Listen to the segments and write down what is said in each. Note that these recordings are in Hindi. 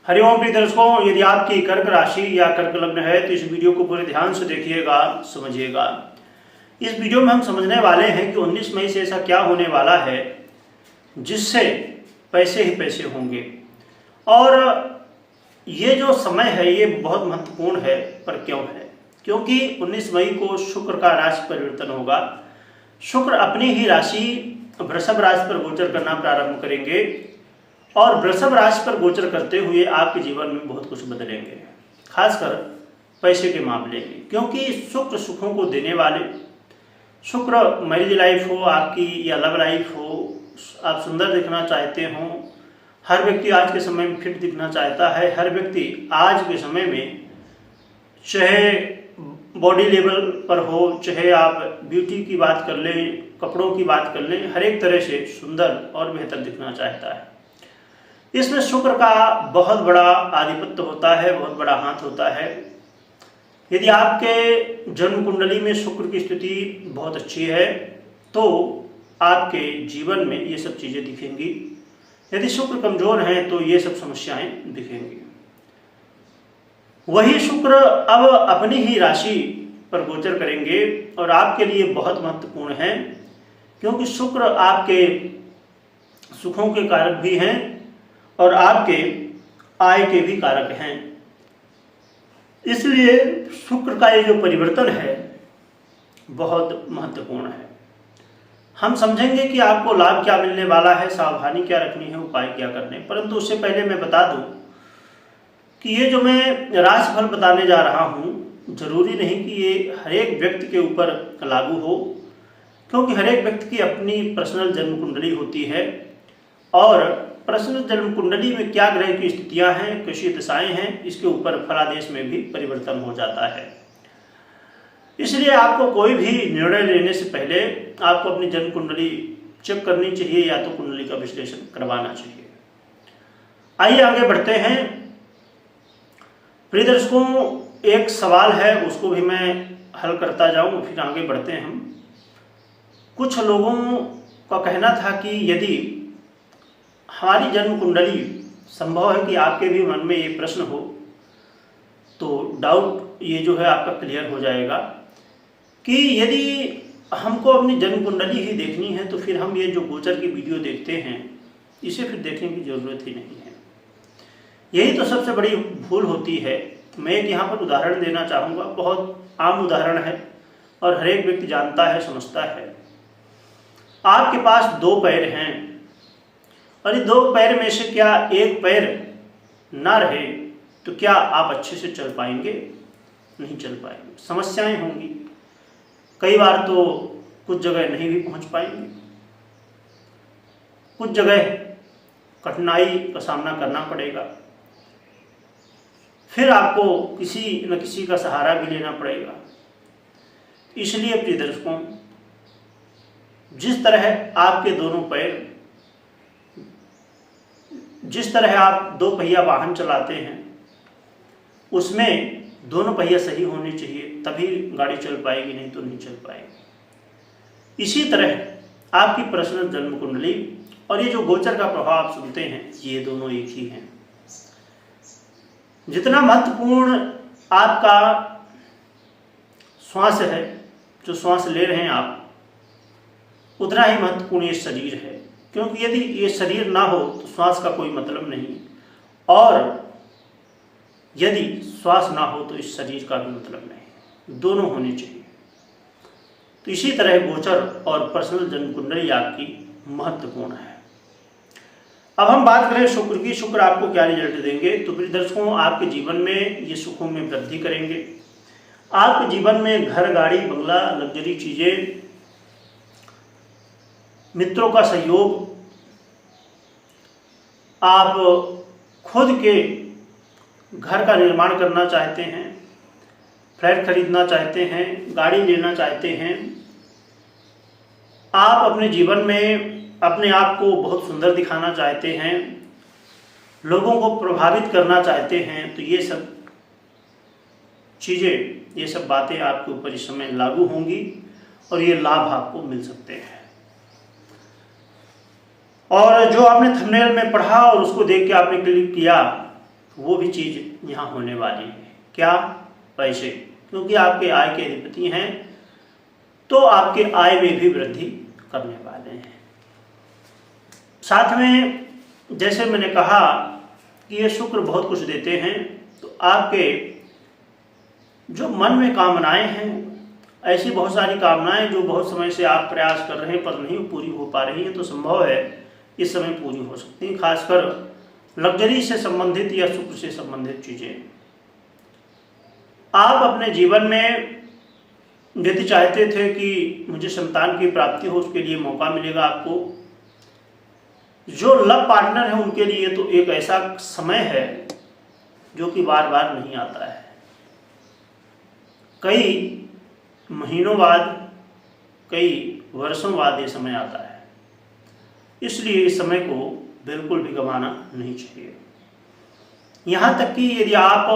हरिओम प्रिय दर्शकों, यदि आपकी कर्क राशि या कर्क लग्न है तो इस वीडियो को पूरे ध्यान से देखिएगा, समझिएगा। इस वीडियो में हम समझने वाले हैं कि 19 मई से ऐसा क्या होने वाला है जिससे पैसे ही पैसे होंगे। और ये जो समय है ये बहुत महत्वपूर्ण है। पर क्यों है? क्योंकि 19 मई को शुक्र का राशि परिवर्तन होगा। शुक्र अपनी ही राशि वृषभ राशि पर गोचर करना प्रारंभ करेंगे और वृषभ राशि पर गोचर करते हुए आपके जीवन में बहुत कुछ बदलेंगे, खासकर पैसे के मामले में। क्योंकि शुक्र सुखों को देने वाले, शुक्र मैरिज लाइफ हो आपकी या लव लाइफ हो, आप सुंदर दिखना चाहते हो, हर व्यक्ति आज के समय में फिट दिखना चाहता है। हर व्यक्ति आज के समय में चाहे बॉडी लेवल पर हो, चाहे आप ब्यूटी की बात कर लें, कपड़ों की बात कर लें, हर एक तरह से सुंदर और बेहतर दिखना चाहता है। इसमें शुक्र का बहुत बड़ा आधिपत्य होता है, बहुत बड़ा हाथ होता है। यदि आपके जन्म कुंडली में शुक्र की स्थिति बहुत अच्छी है तो आपके जीवन में ये सब चीज़ें दिखेंगी। यदि शुक्र कमजोर है तो ये सब समस्याएं दिखेंगी। वही शुक्र अब अपनी ही राशि पर गोचर करेंगे और आपके लिए बहुत महत्वपूर्ण है, क्योंकि शुक्र आपके सुखों के कारक भी हैं और आपके आय के भी कारक हैं। इसलिए शुक्र का ये जो परिवर्तन है बहुत महत्वपूर्ण है। हम समझेंगे कि आपको लाभ क्या मिलने वाला है, सावधानी क्या रखनी है, उपाय क्या करने। परंतु उससे पहले मैं बता दूं कि ये जो मैं राशिफल बताने जा रहा हूं, जरूरी नहीं कि ये हर एक व्यक्ति के ऊपर लागू हो, क्योंकि हर एक व्यक्ति की अपनी पर्सनल जन्म कुंडली होती है और पर्सनल जन्म कुंडली में क्या ग्रह की स्थितियां हैं, कैसी दशाएं हैं, इसके ऊपर फलादेश में भी परिवर्तन हो जाता है। इसलिए आपको कोई भी निर्णय लेने से पहले आपको अपनी जन्म कुंडली चेक करनी चाहिए या तो कुंडली का विश्लेषण करवाना चाहिए। आइए आगे बढ़ते हैं। प्रिय दर्शकों, एक सवाल है, उसको भी मैं हल करता जाऊं, फिर आगे बढ़ते हैं हम। कुछ लोगों का कहना था कि यदि हमारी जन्म कुंडली, संभव है कि आपके भी मन में ये प्रश्न हो, तो डाउट ये जो है आपका क्लियर हो जाएगा कि यदि हमको अपनी जन्म कुंडली ही देखनी है तो फिर हम ये जो गोचर की वीडियो देखते हैं इसे फिर देखने की जरूरत ही नहीं है। यही तो सबसे बड़ी भूल होती है। मैं एक यहाँ पर उदाहरण देना चाहूँगा, बहुत आम उदाहरण है और हर एक व्यक्ति जानता है, समझता है। आपके पास दो पैर हैं और ये दो पैर में से क्या एक पैर ना रहे तो क्या आप अच्छे से चल पाएंगे? नहीं चल पाएंगे, समस्याएं होंगी। कई बार तो कुछ जगह नहीं भी पहुंच पाएंगे, कुछ जगह कठिनाई का सामना करना पड़ेगा, फिर आपको किसी न किसी का सहारा भी लेना पड़ेगा। इसलिए प्रिय दर्शकों, जिस तरह आपके दोनों पैर, जिस तरह आप दो पहिया वाहन चलाते हैं उसमें दोनों पहिया सही होने चाहिए, तभी गाड़ी चल पाएगी, नहीं तो नहीं चल पाएगी। इसी तरह आपकी पर्सनल जन्म कुंडली और ये जो गोचर का प्रभाव आप सुनते हैं, ये दोनों एक ही हैं। जितना महत्वपूर्ण आपका श्वास है, जो श्वास ले रहे हैं आप, उतना ही महत्वपूर्ण ये शरीर है। क्योंकि यदि ये शरीर ना हो तो श्वास का कोई मतलब नहीं, और यदि श्वास ना हो तो इस शरीर का भी मतलब नहीं। दोनों होने चाहिए। तो इसी तरह गोचर और पर्सनल जन्म कुंडली आपकी महत्वपूर्ण है। अब हम बात करें शुक्र की। शुक्र आपको क्या रिजल्ट देंगे? तो प्रिय दर्शकों, आपके जीवन में ये सुखों में वृद्धि करेंगे। आपके जीवन में घर, गाड़ी, बंगला, लग्जरी चीजें, मित्रों का सहयोग, आप खुद के घर का निर्माण करना चाहते हैं, फ्लैट खरीदना चाहते हैं, गाड़ी लेना चाहते हैं, आप अपने जीवन में अपने आप को बहुत सुंदर दिखाना चाहते हैं, लोगों को प्रभावित करना चाहते हैं, तो ये सब चीज़ें, ये सब बातें आपके ऊपर इस समय लागू होंगी और ये लाभ आपको मिल सकते हैं। और जो आपने थंबनेल में पढ़ा और उसको देख के आपने क्लिक किया, वो भी चीज़ यहाँ होने वाली है। क्या? पैसे, क्योंकि आपके आय के अधिपति हैं तो आपके आय में भी वृद्धि करने वाले हैं। साथ में जैसे मैंने कहा कि ये शुक्र बहुत कुछ देते हैं, तो आपके जो मन में कामनाएं हैं, ऐसी बहुत सारी कामनाएं जो बहुत समय से आप प्रयास कर रहे हैं पर नहीं पूरी हो पा रही हैं, तो संभव है इस समय पूरी हो सकती हैं। खासकर लग्जरी से संबंधित या शुक्र से संबंधित चीजें। आप अपने जीवन में यदि चाहते थे कि मुझे संतान की प्राप्ति हो, उसके लिए मौका मिलेगा आपको। जो लव पार्टनर है उनके लिए तो एक ऐसा समय है जो कि बार बार नहीं आता है, कई महीनों बाद, कई वर्षों बाद ये समय आता है। इसलिए इस समय को बिल्कुल भी गंवाना नहीं चाहिए। यहाँ तक कि यदि आप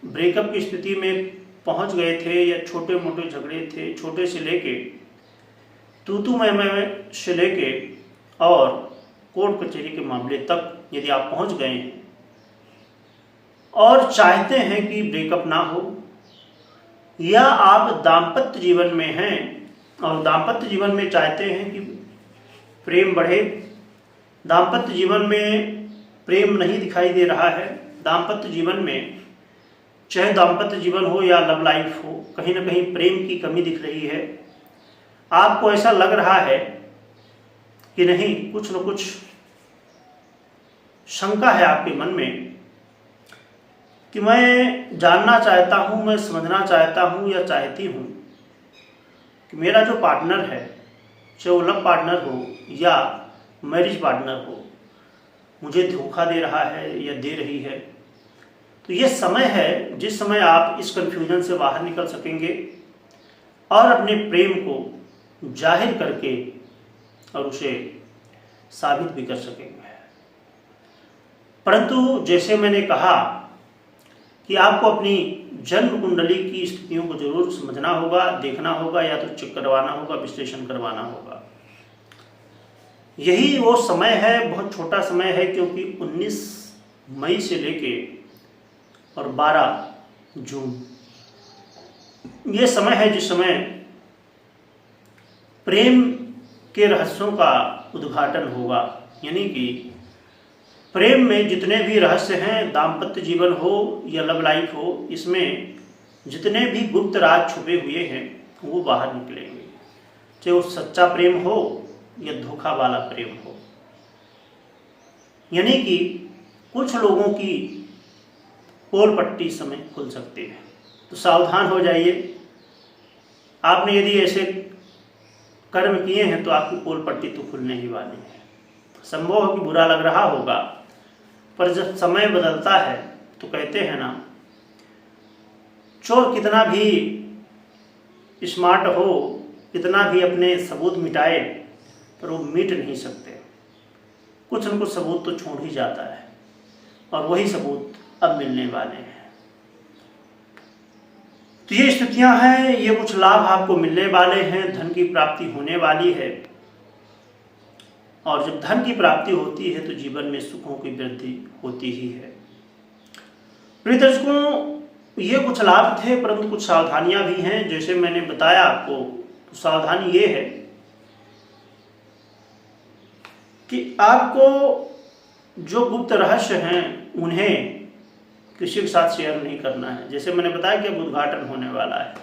ब्रेकअप की स्थिति में पहुँच गए थे या छोटे मोटे झगड़े थे, छोटे से लेके तू मैं से लेके और कोर्ट कचहरी के मामले तक यदि आप पहुँच गए हैं और चाहते हैं कि ब्रेकअप ना हो, या आप दाम्पत्य जीवन में हैं और दाम्पत्य जीवन में चाहते हैं कि प्रेम बढ़े, दाम्पत्य जीवन में प्रेम नहीं दिखाई दे रहा है, दाम्पत्य जीवन में चाहे दाम्पत्य जीवन हो या लव लाइफ हो, कहीं ना कहीं प्रेम की कमी दिख रही है, आपको ऐसा लग रहा है कि नहीं, कुछ न कुछ शंका है आपके मन में कि मैं जानना चाहता हूँ, मैं समझना चाहता हूँ या चाहती हूँ कि मेरा जो पार्टनर है, चाहे वो लव पार्टनर हो या मैरिज पार्टनर हो, मुझे धोखा दे रहा है या दे रही है। तो ये समय है जिस समय आप इस कन्फ्यूजन से बाहर निकल सकेंगे और अपने प्रेम को जाहिर करके और उसे साबित भी कर सकेंगे। परंतु जैसे मैंने कहा कि आपको अपनी जन्म कुंडली की स्थितियों को जरूर समझना होगा, देखना होगा, या तो चेक करवाना होगा, विश्लेषण करवाना होगा। यही वो समय है, बहुत छोटा समय है, क्योंकि 19 मई से लेके और 12 जून ये समय है जिस समय प्रेम के रहस्यों का उद्घाटन होगा। यानी कि प्रेम में जितने भी रहस्य हैं, दाम्पत्य जीवन हो या लव लाइफ हो, इसमें जितने भी गुप्त राज छुपे हुए हैं वो बाहर निकलेंगे, चाहे वो सच्चा प्रेम हो या धोखा वाला प्रेम हो। यानी कि कुछ लोगों की पोल पट्टी समय खुल सकती है, तो सावधान हो जाइए। आपने यदि ऐसे कर्म किए हैं तो आपकी पोल पट्टी तो खुलने ही वाली है। संभव है कि बुरा लग रहा होगा, पर जब समय बदलता है तो कहते हैं ना, चोर कितना भी स्मार्ट हो, कितना भी अपने सबूत मिटाए, पर वो मिट नहीं सकते। कुछ न कुछ सबूत तो छोड़ ही जाता है, और वही सबूत अब मिलने वाले हैं। तो ये स्थितियां हैं, ये कुछ लाभ आपको मिलने वाले हैं, धन की प्राप्ति होने वाली है। और जब धन की प्राप्ति होती है तो जीवन में सुखों की वृद्धि होती ही है। प्रिय दर्शकों, ये कुछ लाभ थे, परंतु कुछ सावधानियां भी हैं। जैसे मैंने बताया आपको, तो सावधानी ये है कि आपको जो गुप्त रहस्य हैं उन्हें किसी के साथ शेयर नहीं करना है। जैसे मैंने बताया कि अब उद्घाटन होने वाला है,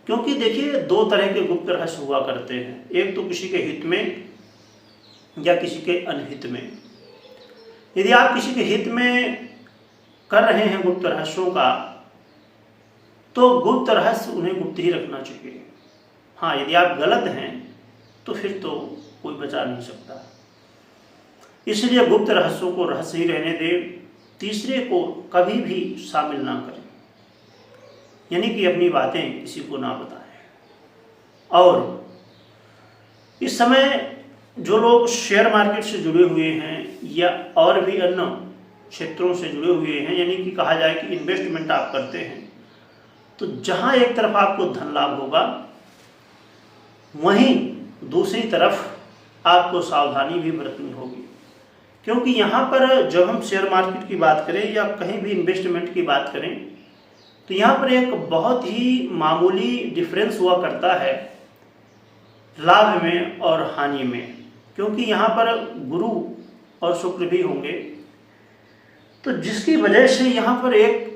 क्योंकि देखिए 2 तरह के गुप्त रहस्य हुआ करते हैं, एक तो किसी के हित में या किसी के अनहित में। यदि आप किसी के हित में कर रहे हैं गुप्त रहस्यों का, तो गुप्त रहस्य उन्हें गुप्त ही रखना चाहिए। हाँ, यदि आप गलत हैं तो फिर तो कोई बचा नहीं सकता। इसलिए गुप्त रहस्यों को रहस्य ही रहने दें, तीसरे को कभी भी शामिल ना करें, यानी कि अपनी बातें किसी को ना बताएं। और इस समय जो लोग शेयर मार्केट से जुड़े हुए हैं या और भी अन्य क्षेत्रों से जुड़े हुए हैं, यानी कि कहा जाए कि इन्वेस्टमेंट आप करते हैं, तो जहां एक तरफ आपको धन लाभ होगा, वहीं दूसरी तरफ आपको सावधानी भी बरतनी होगी। क्योंकि यहाँ पर जब हम शेयर मार्केट की बात करें या कहीं भी इन्वेस्टमेंट की बात करें तो यहाँ पर एक बहुत ही मामूली डिफरेंस हुआ करता है लाभ में और हानि में, क्योंकि यहाँ पर गुरु और शुक्र भी होंगे, तो जिसकी वजह से यहाँ पर एक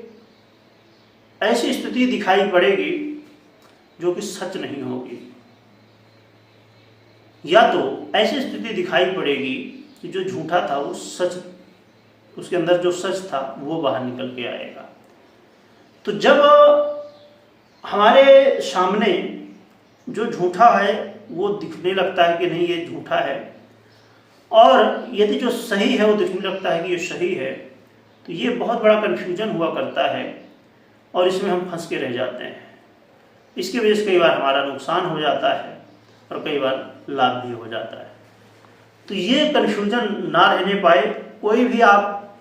ऐसी स्थिति दिखाई पड़ेगी जो कि सच नहीं होगी, या तो ऐसी स्थिति दिखाई पड़ेगी कि जो झूठा था वो सच, उसके अंदर जो सच था वो बाहर निकल के आएगा। तो जब हमारे सामने जो झूठा है वो दिखने लगता है कि नहीं ये झूठा है, और यदि जो सही है वो दिखने लगता है कि ये सही है, तो ये बहुत बड़ा कन्फ्यूजन हुआ करता है और इसमें हम फंस के रह जाते हैं। इसकी वजह से कई बार हमारा नुकसान हो जाता है और कई बार लाभ भी हो जाता है। तो ये कन्फ्यूजन ना रहने पाए, कोई भी आप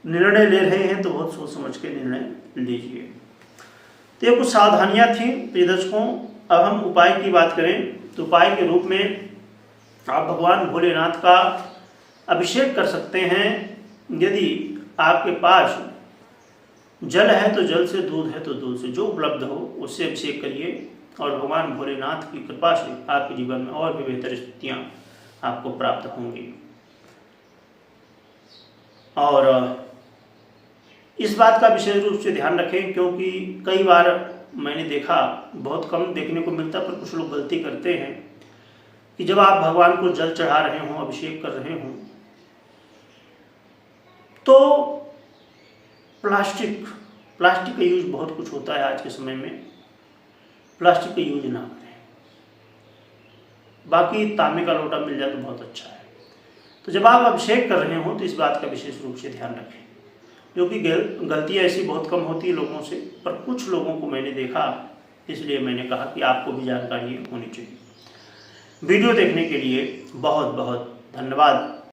निर्णय ले रहे हैं तो बहुत सोच समझ के निर्णय लीजिए। तो ये कुछ सावधानियां थी प्रिय दर्शकों। अब हम उपाय की बात करें तो उपाय के रूप में आप भगवान भोलेनाथ का अभिषेक कर सकते हैं। यदि आपके पास जल है तो जल से, दूध है तो दूध से, जो उपलब्ध हो उससे अभिषेक करिए और भगवान भोलेनाथ की कृपा से आपके जीवन में और भी बेहतर स्थितियाँ आपको प्राप्त होंगी। और इस बात का विशेष रूप से ध्यान रखें, क्योंकि कई बार मैंने देखा, बहुत कम देखने को मिलता पर कुछ लोग गलती करते हैं कि जब आप भगवान को जल चढ़ा रहे हों, अभिषेक कर रहे हों, तो प्लास्टिक का यूज बहुत कुछ होता है आज के समय में, प्लास्टिक का यूज ना करें। बाकी तांबे का लोटा मिल जाए तो बहुत अच्छा है। तो जब आप अभिषेक कर रहे हो तो इस बात का विशेष रूप से ध्यान रखें, क्योंकि गलतियाँ ऐसी बहुत कम होती है लोगों से, पर कुछ लोगों को मैंने देखा, इसलिए मैंने कहा कि आपको भी जानकारी होनी चाहिए। वीडियो देखने के लिए बहुत बहुत धन्यवाद।